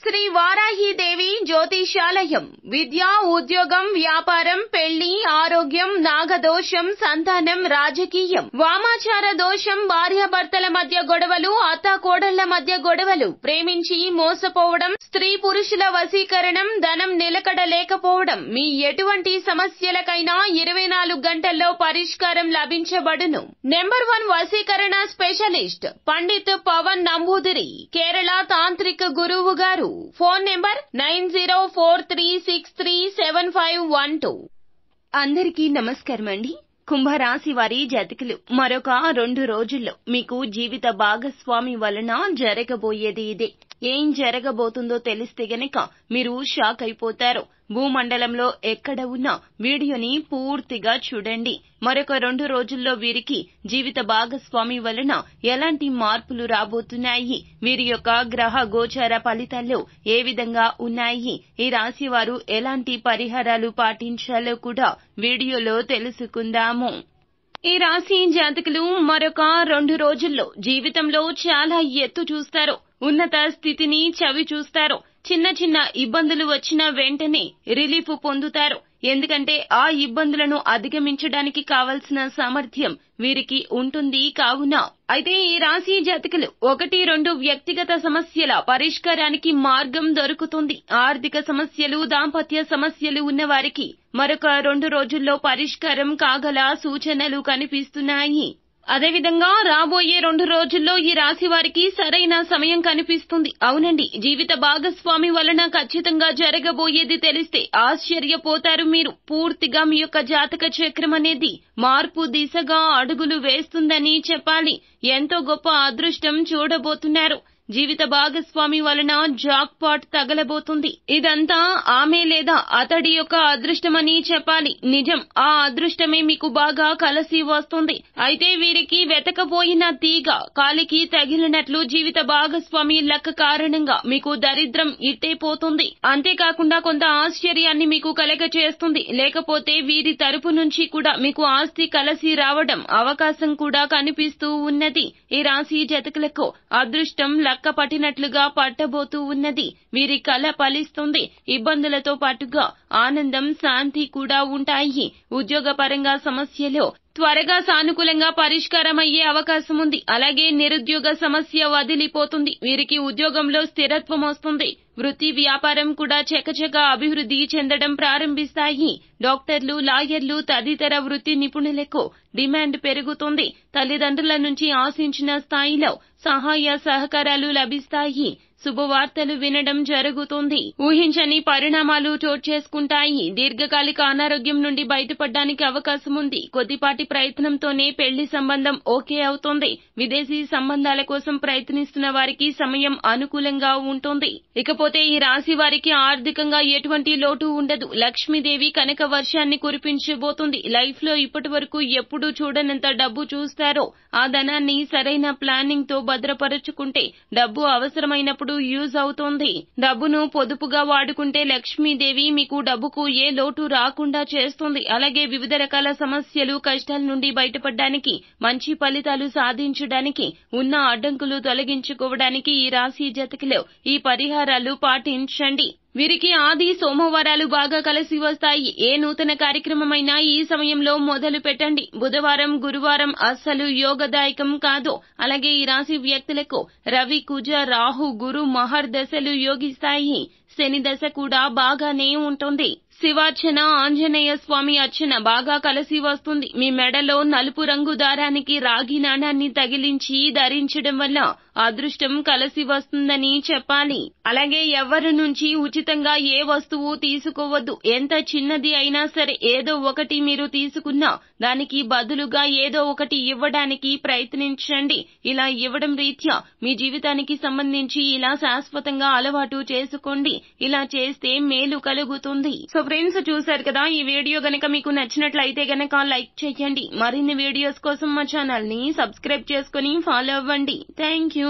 శ్రీ వారాహీదేవి జ్యోతిషాలయం విద్య, ఉద్యోగం, వ్యాపారం, పెళ్లి, ఆరోగ్యం, నాగదోషం, సంతానం, రాజకీయం, వామాచార దోషం, భార్యాభర్తల మధ్య గొడవలు, అత్తాకోడళ్ల మధ్య గొడవలు, ప్రేమించి మోసపోవడం, స్త్రీ పురుషుల వశీకరణం, ధనం నిలకడ లేకపోవడం, మీ ఎటువంటి సమస్యలకైనా 24 గంటల్లో పరిష్కారం లభించబడును. నెంబర్ 1 వశీకరణ స్పెషలిస్ట్ పండిత్ పవన్ నంబూదిరి, కేరళ తాంత్రిక గురువు గారు. Phone number 9043637512. అందరికీ నమస్కారం అండి. కుంభరాశి వారి జాతకులు మరొక 2 రోజుల్లో మీకు జీవిత భాగస్వామి వలన జరగబోయేది ఇదే. ఏం జరగబోతుందో తెలిస్తే గనక మీరు షాక్ అయిపోతారు. భూమండలంలో ఎక్కడ ఉన్నా వీడియోని పూర్తిగా చూడండి. మరొక 2 రోజుల్లో వీరికి జీవిత భాగస్వామి వలన ఎలాంటి మార్పులు రాబోతున్నాయి, వీరి యొక్క గ్రహ గోచార ఫలితాల్లో ఏ విధంగా ఉన్నాయి, ఈ రాశి వారు ఎలాంటి పరిహారాలు పాటించాలో కూడా వీడియోలో తెలుసుకుందాము. ఈ రాశి జాతకులు మరొక 2 రోజుల్లో జీవితంలో చాలా ఎత్తు చూస్తారు. ఉన్నత స్థితిని చవి చూస్తారు. చిన్న చిన్న ఇబ్బందులు వచ్చిన వెంటనే రిలీఫ్ పొందుతారు. ఎందుకంటే ఆ ఇబ్బందులను అధిగమించడానికి కావలసిన సామర్థ్యం వీరికి ఉంటుంది. కావున అయితే ఈ రాశి జాతకులు 1-2 వ్యక్తిగత సమస్యల పరిష్కారానికి మార్గం దొరుకుతుంది. ఆర్థిక సమస్యలు, దాంపత్య సమస్యలు ఉన్నవారికి మరొక 2 రోజుల్లో పరిష్కారం కాగల సూచనలు కనిపిస్తున్నాయి. అదేవిధంగా రాబోయే 2 రోజుల్లో ఈ రాశి వారికి సరైన సమయం కనిపిస్తుంది. అవునండి, జీవిత భాగస్వామి వలన ఖచ్చితంగా జరగబోయేది తెలిస్తే ఆశ్చర్యపోతారు మీరు. పూర్తిగా మీ యొక్క జాతక చక్రం అనేది మార్పు దిశగా అడుగులు వేస్తుందని చెప్పాలి. ఎంతో గొప్ప అదృష్టం చూడబోతున్నారు. జీవిత భాగస్వామి వలన జాక్ పాట్ తగలబోతుంది. ఇదంతా ఆమె లేదా అతడి యొక్క అదృష్టమని చెప్పాలి. నిజం, ఆ అదృష్టమే మీకు బాగా కలిసి వస్తుంది. అయితే వీరికి వెతకపోయిన తీగ కాలికి తగిలినట్లు జీవిత భాగస్వామి లక్క కారణంగా మీకు దరిద్రం ఇట్టే పోతుంది. అంతేకాకుండా కొంత ఆశ్చర్యాన్ని మీకు కలగ చేస్తుంది. లేకపోతే వీరి తరపు నుంచి కూడా మీకు ఆస్తి కలిసి రావడం అవకాశం కూడా కనిపిస్తూ ఉన్నది. ఈ రాశి జాతకులకు అదృష్టం లక్క పట్టినట్లుగా పట్టబోతూ ఉన్నది. వీరి కల ఫలిస్తుంది. ఇబ్బందులతో పాటుగా ఆనందం, శాంతి కూడా ఉంటాయి. ఉద్యోగపరంగా సమస్యలు త్వరగా సానుకూలంగా పరిష్కారమయ్యే అవకాశం ఉంది. అలాగే నిరుద్యోగ సమస్య వదిలిపోతుంది. వీరికి ఉద్యోగంలో స్థిరత్వం వస్తుంది. వృత్తి, వ్యాపారం కూడా చకచక అభివృద్ధి చెందడం ప్రారంభిస్తాయి. డాక్టర్లు, లాయర్లు తదితర వృత్తి నిపుణులకు డిమాండ్ పెరుగుతుంది. తల్లిదండ్రుల నుంచి ఆశించిన స్థాయిలో సహాయ సహకారాలు లభిస్తాయి. శుభవార్తలు వినడం జరుగుతుంది. ఊహించని పరిణామాలు చోటు చేసుకుంటాయి. దీర్ఘకాలిక అనారోగ్యం నుండి బయటపడడానికి అవకాశం ఉంది. కొద్దిపాటి ప్రయత్నంతోనే పెళ్లి సంబంధం ఓకే అవుతుంది. విదేశీ సంబంధాల కోసం ప్రయత్నిస్తున్న వారికి సమయం అనుకూలంగా ఉంటుంది. ఇకపోతే ఈ రాశి వారికి ఆర్థికంగా ఎటువంటి లోటు ఉండదు. లక్ష్మీదేవి కనక వర్షాన్ని కురిపించబోతుంది. లైఫ్ లో ఇప్పటి వరకు ఎప్పుడూ చూడనంత డబ్బు చూస్తారో ఆ ధనాన్ని సరైన ప్లానింగ్ తో భద్రపరుచుకుంటే డబ్బు అవసరమైనప్పుడు యూజ్ అవుతుంది. డబ్బును పొదుపుగా వాడుకుంటే లక్ష్మీదేవి మీకు డబ్బుకు ఏ లోటు రాకుండా చేస్తుంది. అలాగే వివిధ రకాల సమస్యలు, కష్టాల నుండి బయటపడడానికి, మంచి ఫలితాలు సాధించడానికి, ఉన్న అడ్డంకులు తొలగించుకోవడానికి ఈ రాశి జాతకులు ఈ పరిహారాలు పాటించండి. వీరికి ఆది సోమవారాలు బాగా కలిసి వస్తాయి. ఏ నూతన కార్యక్రమమైనా ఈ సమయంలో మొదలు పెట్టండి. బుధవారం, గురువారం అస్సలు యోగదాయకం కాదు. అలాగే ఈ రాశి వ్యక్తులకు రవి, కుజ, రాహు, గురు, మహర్ దశలు యోగిస్తాయి. శని దశ కూడా బాగానే ఉంటుంది. శివార్చన, ఆంజనేయ స్వామి అర్చన బాగా కలిసి వస్తుంది. మీ మెడలో నలుపు రంగు దారానికి రాగి నాణాన్ని తగిలించి ధరించడం వల్ల అదృష్టం కలిసి వస్తుందని చెప్పాలి. అలాగే ఎవరి నుంచి ఉచితంగా ఏ వస్తువు తీసుకోవద్దు. ఎంత చిన్నది అయినా సరే ఏదో ఒకటి మీరు తీసుకున్నా దానికి బదులుగా ఏదో ఒకటి ఇవ్వడానికి ప్రయత్నించండి. ఇలా ఇవ్వడం రీత్యా మీ జీవితానికి సంబంధించి ఇలా శాశ్వతంగా అలవాటు చేసుకోండి. ఇలా చేస్తే మేలు కలుగుతుంది. సో ఫ్రెండ్స్, చూశారు కదా, ఈ వీడియో గనక మీకు నచ్చినట్లయితే గనక లైక్ చేయండి. మరిన్ని వీడియోస్ కోసం మా ఛానల్ ని సబ్స్క్రైబ్ చేసుకుని ఫాలో అవ్వండి. Thank you.